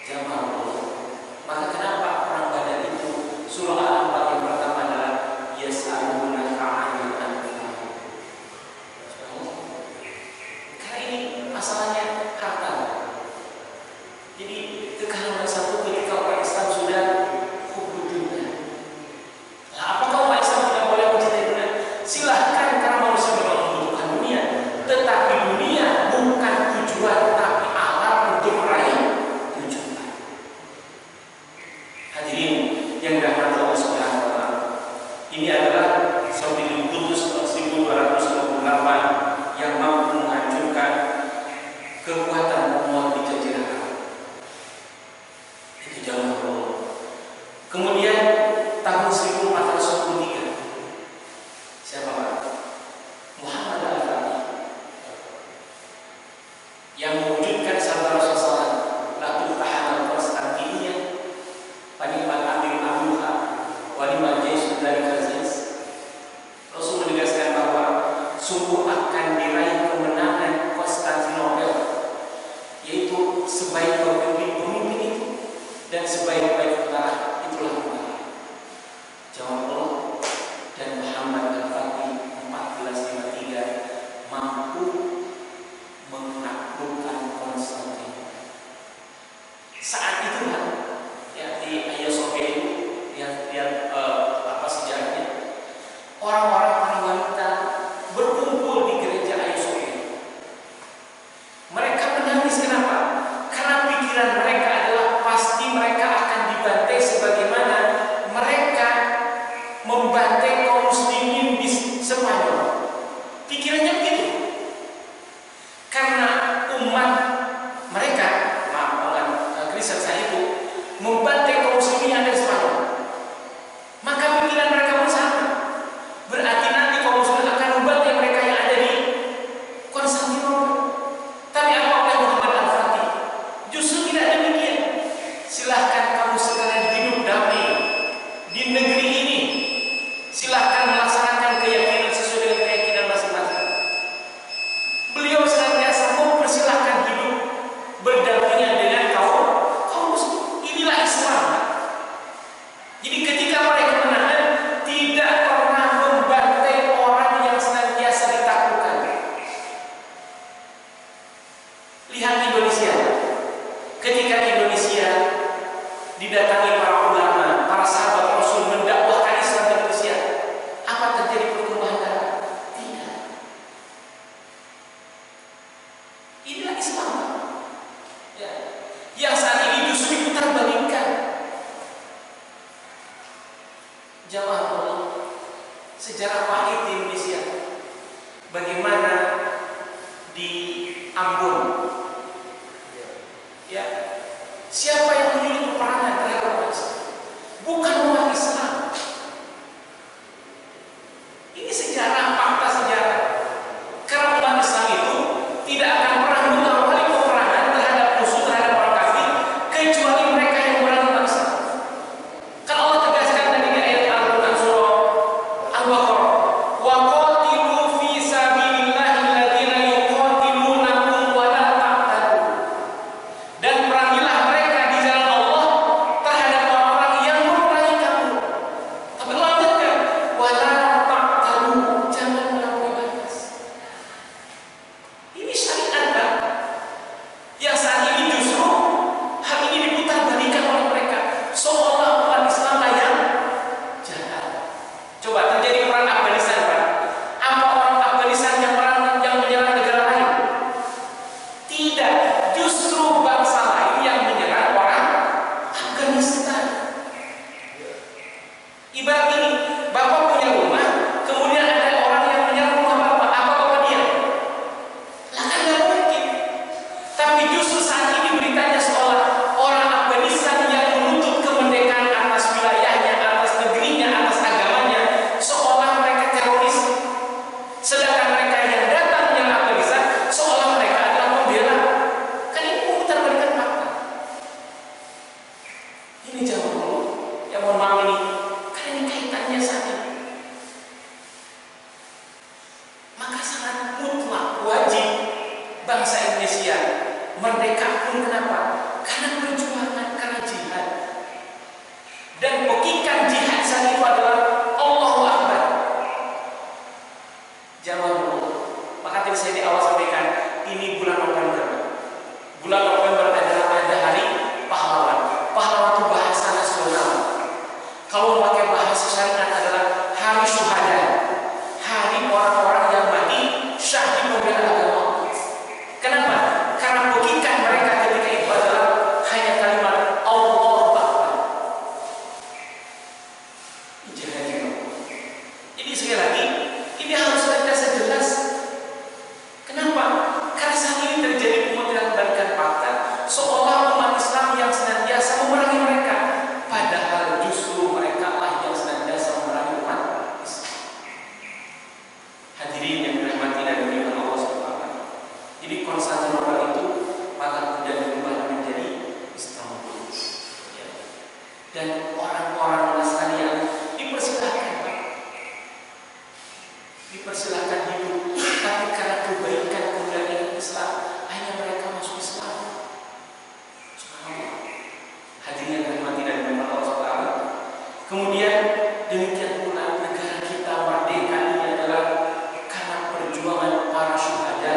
jamaah Allah. Maka kenapa perang Badar itu surah Al-Anfal yang pertama adalah yas'alunaka 'anil anfal. Karena ini masalahnya harta. Jadi kekalahan satu ketika umat Islam sudah hubbud dunya. Lah apakah umat Islam tidak boleh mencintai dunia? Silahkan, karena manusia memang membutuhkan dunia. Tetapi dunia bukan tujuan, tapi alat untuk meraih tujuan. Hadirin yang dirahmati Allah Subhanahu wa taala. Ini adalah Saudil Qudus 1228 yang mampu menghancurkan kekuatan umat di Jazirah Arab. Itu jauh Allah. Kemudian tahun 1423 siapa Pak? Muhammad Al-Fatih yang mewujudkan sabda Rasulullah Latul Tahanal Konstantinia Panimat Amir Abuha Walimal Jaish dari Kazis. Rasul menegaskan bahwa sungguh akan diraih kemenangan Konstantinopel, yaitu sebaik pemimpin itu dan sebaik-baik tentara itulah kemenangan. Jawab Allah. Dan Muhammad Al-Fatih 1453 mampu menaklukkan Konstantinopel. Saat itulah ya di Hagia Sophia itu lihat apa sejarahnya, orang-orang para wanita berkumpul di gereja Hagia Sophia. Mereka menangis. Kenapa? Karena pikiran mereka adalah pasti mereka akan dibantai sebagaimana mereka membantai kaum muslimin di Spanyol. Pikirannya begitu. Karena umat mereka, Kristen saya itu membantai kaum muslimin yang ada di Spanyol. Maka pikiran mereka pun sama. Berarti nanti kaum muslimin akan membantai mereka yang ada di Konstantinopel. Tapi apa oleh Muhammad Al-Fatih? Justru tidak demikian. Silahkan kamu sekalian hidup damai di negeri ini. Silahkan melaksanakan keyakinan sesuai dengan keyakinan masing-masing. Beliau senantiasa mempersilahkan hidup berdampingan dengan kaum muslim. Inilah Islam. Jadi ketika mereka menang, tidak pernah membantai orang yang senantiasa ditaklukkan. Lihat Indonesia. Ketika Indonesia didatangi para ulama, para sahabat Rasul mendakwahkan Islam di Indonesia, apa terjadi pertumbuhan darah? Tidak. Inilah Islam. Ya. Yang saat ini justru diputarbalikkan. Jamaah Allah, sejarah pahit di Indonesia. Bagaimana di Ambon? Ya, siapa yang menyulut peperangan terhadap umat Islam? Bukan umat Islam. Ini sejarah, fakta sejarah. Karena umat Islam itu tidak akan pernah mengawali peperangan terhadap musuh, terhadap orang kafir, kecuali mereka yang berani umat Islam. Kan Allah tegaskan tadi di ayat Al-Quran surah Al-Baqarah, wa qatilu fi sabilillahi alladziina yuqatilunakum wa la ta'tadu. Dan perangilah mereka di jalan Allah terhadap orang-orang yang memerangi kamu. Tapi Allah lanjutkan, wa la ta'tadu, jangan melampaui batas. Ini syariat kan? Yang saat ini justru hal ini diputarbalikkan oleh mereka, seolah umat Islam yang jahat. Coba terjadi perang Afghanistan, Pak. Apa orang Afghanistan yang menyerang negara lain? Tidak, justru bangsa lain yang menyerang orang Afghanistan. Ibarat ini, Bapak punya rumah, kemudian ada orang yang menyerang rumah Bapak. Apa Bapak diam? Lah kan nggak mungkin. Tapi justru saat ini beritanya seolah orang Afghanistan yang menuntut kemerdekaan atas wilayahnya, atas mohon maaf ini, karena ini kaitannya sangat, maka sangat mutlak wajib bangsa Indonesia merdeka pun kenapa? Karena perjuangan, karena jihad. Dan pekikan jihad saat itu adalah Allahu Akbar. Jamaah dulu. Maka tadi saya di awal sampaikan, ini bulan November. Bulan November adalah ada hari pahlawan. Pahlawan itu bahasa nasional. Kalau pakai bahasa syariat adalah hari syuhada. Hari orang-orang yang mati syahid membela agama. Kenapa? Karena pekikan mereka ketika itu adalah hanya kalimat Allahu Akbar. Jadi sekali lagi, ini harus senantiasa jelas. Kenapa? Karena saat ini terjadi pemutarbalikan fakta, seolah umat Islam yang senantiasa memerangi mereka, padahal justru mereka lah yang senantiasa memerangi umat Islam. Hadirin yang dirahmati dan dimuliakan Allah Subhanahu wa taala. Jadi Konstantinopel itu maka kemudian berubah menjadi Istanbul. Ya. Dan orang-orang sekalian dipersilahkan, dipersilahkan hidup, tapi karena kebaikan kemudian Islam, hanya mereka masuk Islam. Subhanallah. Hadirin yang dirahmati dan dimuliakan Allah Subhanahu wa taala. Kemudian demikian pula negara kita merdeka ini adalah karena perjuangan para syuhada.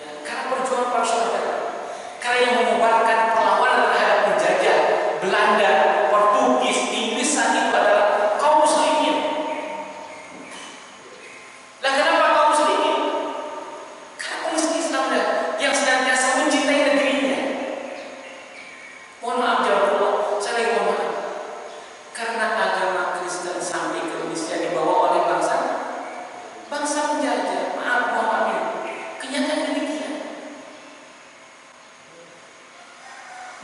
Ya, karena perjuangan para syuhada. Karena yang mengobarkan perlawanan terhadap penjajah Belanda, Portugis, Inggris saat itu adalah kaum muslimin. Lah kenapa kaum muslimin? Karena kaum muslim Islam yang senantiasa mencintai negerinya. Mohon maaf jawab Allah, saya lagi mohon maaf. Karena agama Kristen sampai ke Indonesia dibawa oleh bangsa penjajah. Maaf, mohon maaf ini. Kenyataan demikian.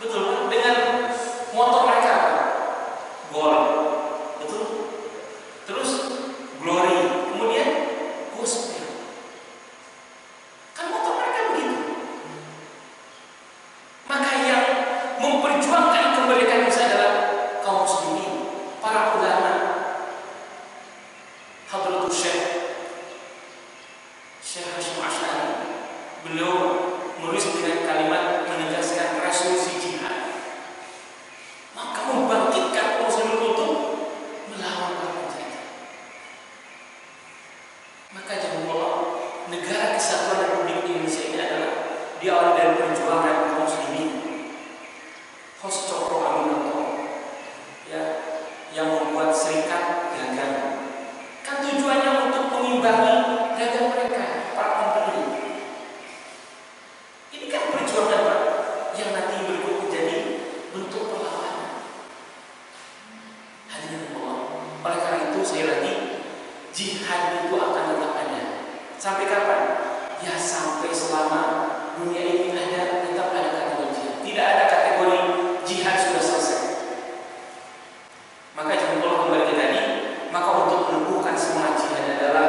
Betul, dengan motor mereka Gol, betul. Terus Glory, kemudian Gospel. Kan motor mereka begitu. Maka yang memperjuangkan kemerdekaan Indonesia adalah kaum muslimin, para ulama. Hadratul Syekh Hasyim Asy'ari, beliau menulis dengan kalimat menegaskan resolusi jihad. Maka membangkitkan kaum muslimin untuk melawan para penjajah. Maka jangan lupa, negara kesatuan Republik Indonesia ini adalah diawali dari perjuangan kaum muslimin. Hos Cokro Aminoto, ya, yang membuat serikat dagang. Kan tujuannya untuk mengimbangi dagang mereka, para pembeli. Ini kan perjuangan Pak, yang nanti berikut menjadi bentuk perlawanan. Hadirin Allah. Oleh karena itu saya lagi, jihad itu akan tetap ada. Sampai kapan? Ya sampai selama dunia ini ada, tetap ada kategori jihad. Tidak ada kategori jihad sudah selesai. Maka jangan lupa kembali ke tadi. Maka untuk meneguhkan semangat jihad adalah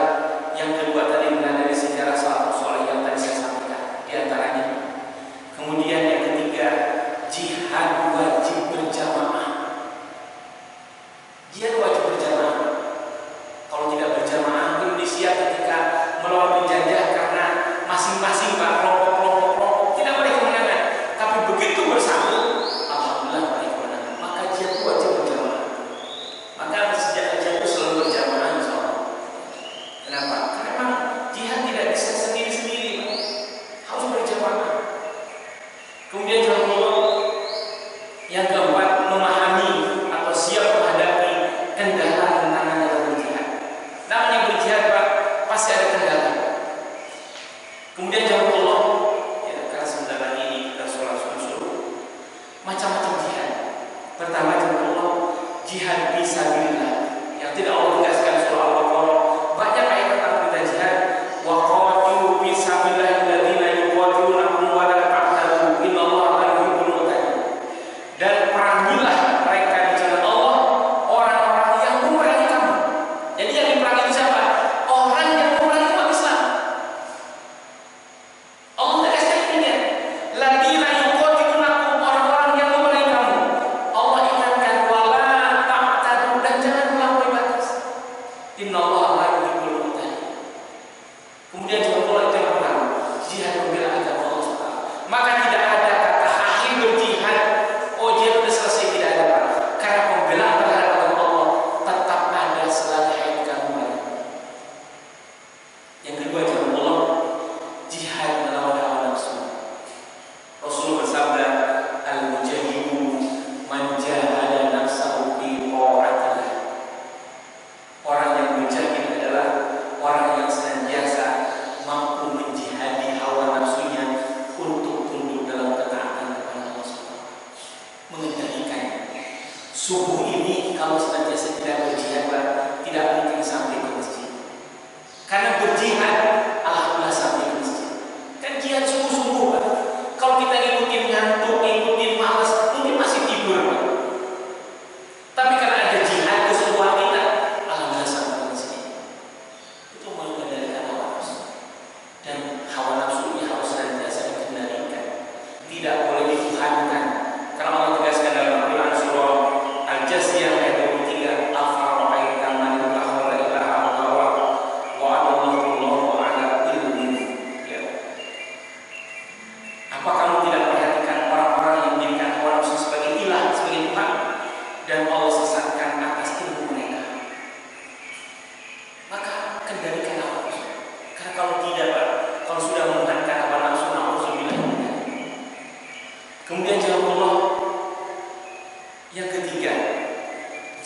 yang kedua tadi mulai dari sejarah salafus saleh yang tadi saya sampaikan di antaranya. Kemudian yang ketiga, jihad wajib berjamaah. Jihad wajib berjamaah. Kalau tidak berjamaah, Indonesia ketika melawan penjajah karena masing-masing kelompok tidak boleh kemenangan. Tapi begitu bersatu, alhamdulillah boleh kemenangan. Maka jihad wajib berjamaah. Maka sejak jihad itu selalu berjamaah insyaallah. Kenapa? Karena memang jihad tidak bisa sendiri-sendiri, harus berjamaah. Kemudian jangan lupa yang keempat, memahami atau siap menghadapi kendala tantangan dalam berjihad. Namanya berjihad Pak, pasti ada kendala. Kemudian jangan lupa, ya karena sebentar lagi kita sholat subuh, macam-macam jihad. Pertama jangan lupa jihad fisabilillah yang tidak Allah tegaskan surah Al-Baqarah. Banyak ayat tentang perintah jihad. Wa qatilu fisabilillahi alladziina yuqatilunakum wa la ta'tadu innallaha la yuhibbul mu'tadin. Dan perangilah mereka di jalan Allah, orang-orang yang memerangi kamu. Jadi yang diperangi itu siapa? Orang yang memerangi umat Islam. Allah tegaskan ini, alladziina yuqatilunakum, orang-orang yang subuh ini kalau senantiasa tidak berjihad, tidak mungkin sampai ke masjid. Karena berjihad, alhamdulillah sampai ke masjid. Kan jihad sungguh-sungguh, Pak. Kalau kita ngikutin ngantuk, ngikutin malas, mungkin masih tidur, Pak. Tapi karena ada jihad keseluruhan kita, alhamdulillah sampai ke masjid. Itu mengendalikan hawa nafsu. Dan hawa nafsu ini harus senantiasa dikendalikan. Tidak boleh dituhankan. Karena Allah tegaskan dalam Al-Quran surah Al-Jasiyah ayat 23, afara'aita man ittakhadha ilahahu hawahu wa adallahu ala ilmin. Ya. Apa kamu tidak perhatikan orang-orang yang menjadikan hawa nafsu sebagai ilah, sebagai Tuhan, dan Allah sesatkan atas ilmu mereka? Maka kendalikan hawa nafsu. Karena kalau tidak, Pak, kalau sudah menuhankan hawa nafsu, na'udzubillah. Kemudian jawab Allah. Yang ketiga,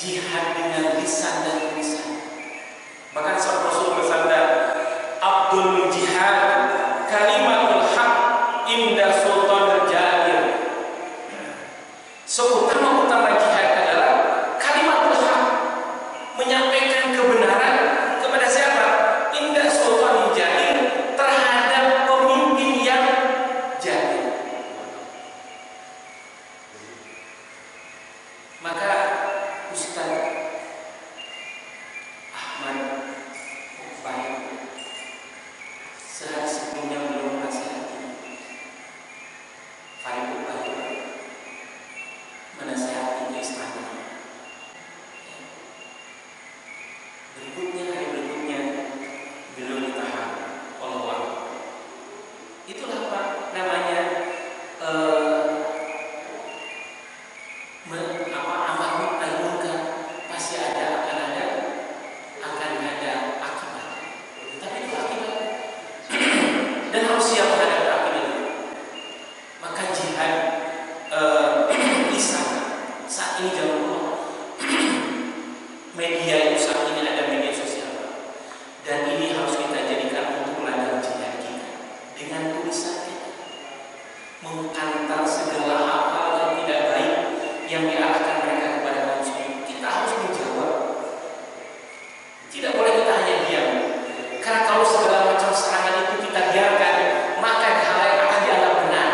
jihad dengan lisan dan tulisan. Bahkan sahabat Rasul bersabda, Abdul jihad kalimatul haq inda sultanil jahil. Seutama-utama jihad adalah kalimatul haq, menyampaikan kebenaran kepada siapa? Inda sultanil jahil, terhadap pemimpin yang jahil. Maka Ustaz Ahmad baik sehari sebelumnya belum menasihati Farid Bayu menasihati istrinya. Berikutnya, hari berikutnya beliau ditahan oleh Allah. Itulah apa namanya amar nahi munkar, pasti akan ada akibat. Tapi itu akibat dan harus siap menghadapi akibat itu. Maka jihad lisan saat ini jangan lupa media itu saat ini ada media sosial, dan ini harus kita jadikan untuk ladang jihad kita dengan tulisan kita, menghantar segala hal yang tidak baik yang diarahkan mereka kepada kaum muslimin. Kita harus menjawab. Tidak boleh kita hanya diam. Karena kalau segala macam serangan itu kita biarkan, maka hal yang akan dianggap benar.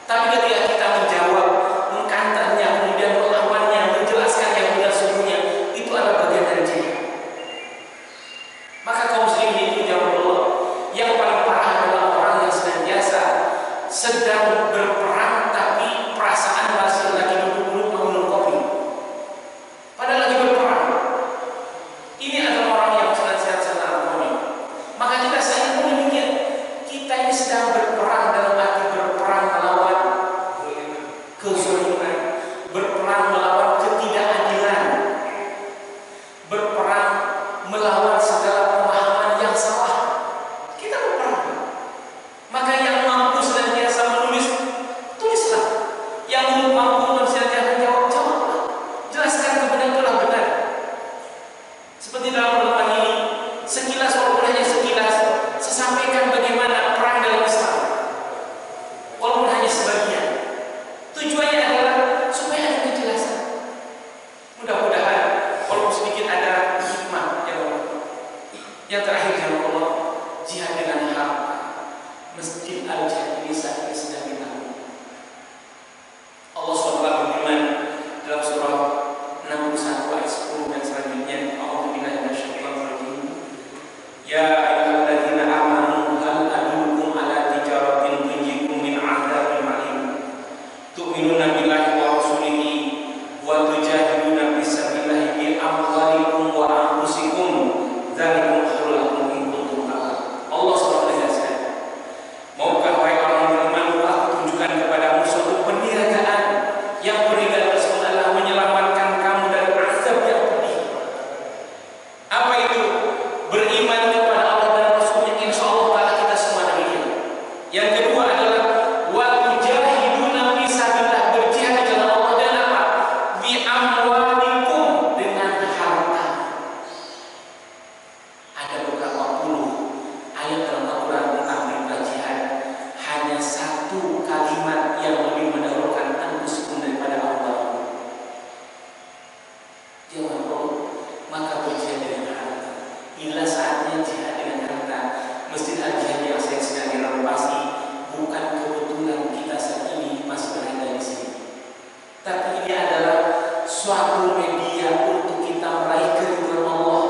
Tapi ketika kita menjawab, mengkantarnya, kemudian melawannya, menjelaskan yang benar sesungguhnya, itu adalah bagian dari jihad. Maka kaum muslimin itu jawab Allah. Yang paling parah adalah orang yang senantiasa sedang berperang tapi perasaan masih lagi duduk-duduk minum kopi, padahal lagi berperang. Ini adalah orang yang senantiasa narkoba. Maka kita sayang pun demikian. Kita ini sedang berperang dalam arti berperang melawan kezaliman, berperang melawan ketidakadilan, berperang melawan segala pemahaman yang salah. Kita berperang. Maka yang mampu senantiasa menulis, tulislah. Yang mampu senantiasa menjawab, jawablah. Jelaskan kebenaran itulah benar. Seperti dalam pertemuan ini, sekilas walaupun hanya sekilas, saya sampaikan bagaimana perang dalam Islam. Walaupun hanya sebagian. Tujuannya adalah supaya ada kejelasan. Mudah-mudahan walaupun sedikit ada hikmah yang terakhir ya Allah, jihad dengan harta. Masjid Al-Jihad ini saat ini sedang dibangun. Allah SWT berfirman dalam surah 61 ayat 10 dan selanjutnya, A'udzubillahi minasyaitonir rajim. Ya ayyuhalladzina amanu hal adullukum ala tijaratin tunjikum min 'adzabin alim. Tu'minuna billahi wa rasulihi wa tujahiduna fi sabilillahi bi amwalikum wa anfusikum. Dzalikum khairul lakum in kuntum ta'lamun. Allah SWT menegaskan, maukah wahai orang beriman, aku tunjukkan kepadamu suatu perniagaan yang perniagaan tersebut adalah menyelamatkan kamu dari azab yang pedih. Apa itu? Beriman kepada Allah dan Rasulnya. Insya Allah ta'ala kita semua demikian. Yang kedua adalah wa tujahiduna fi sabilillah, berjihad di jalan Allah, dan apa? Bi amwalikum tapi ini adalah suatu media untuk kita meraih keridhaan Allah.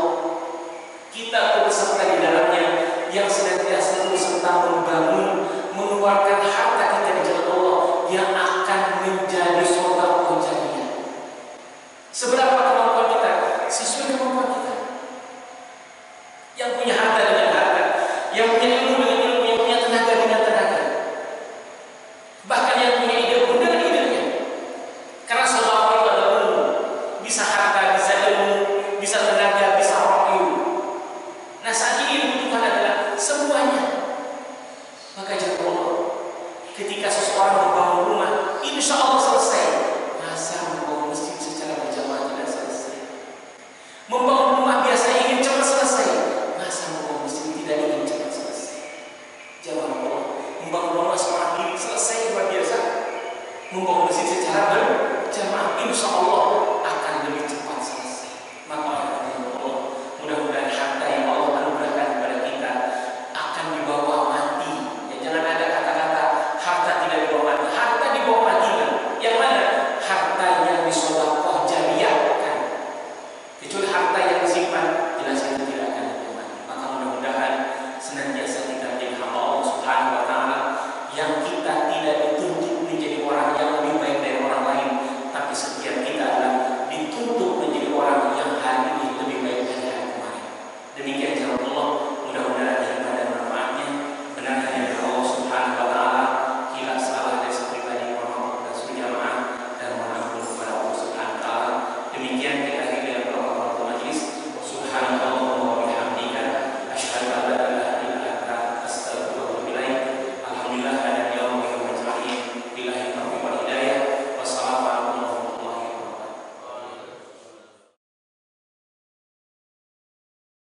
Kita berserta di dalamnya, yang senantiasa serta membangun, mengeluarkan harta kita di jalan Allah yang akan menjadi sedekah jariyah. Seberapa kemampuan kita? Sesuai kemampuan kita. Yang punya harta dengan harta, yang punya ilmu dengan ilmu, yang punya tenaga dengan tenaga, bahkan yang punya ide pun dengan idenya. Karena semua orang itu adalah ilmu, bisa harta, bisa ilmu, bisa tenaga, bisa waktu. Nah, saat ini dibutuhkan adalah semuanya. Maka jangan Allah, ketika seseorang membangun rumah, insya Allah selesai. Masa membangun masjid secara berjamaah tidak selesai? Membangun rumah biasa ingin cepat selesai. Masa membangun masjid tidak ingin cepat selesai? Jawab Allah, membangun rumah seorang diri selesai luar biasa. Membangun masjid secara berjamaah, insya Allah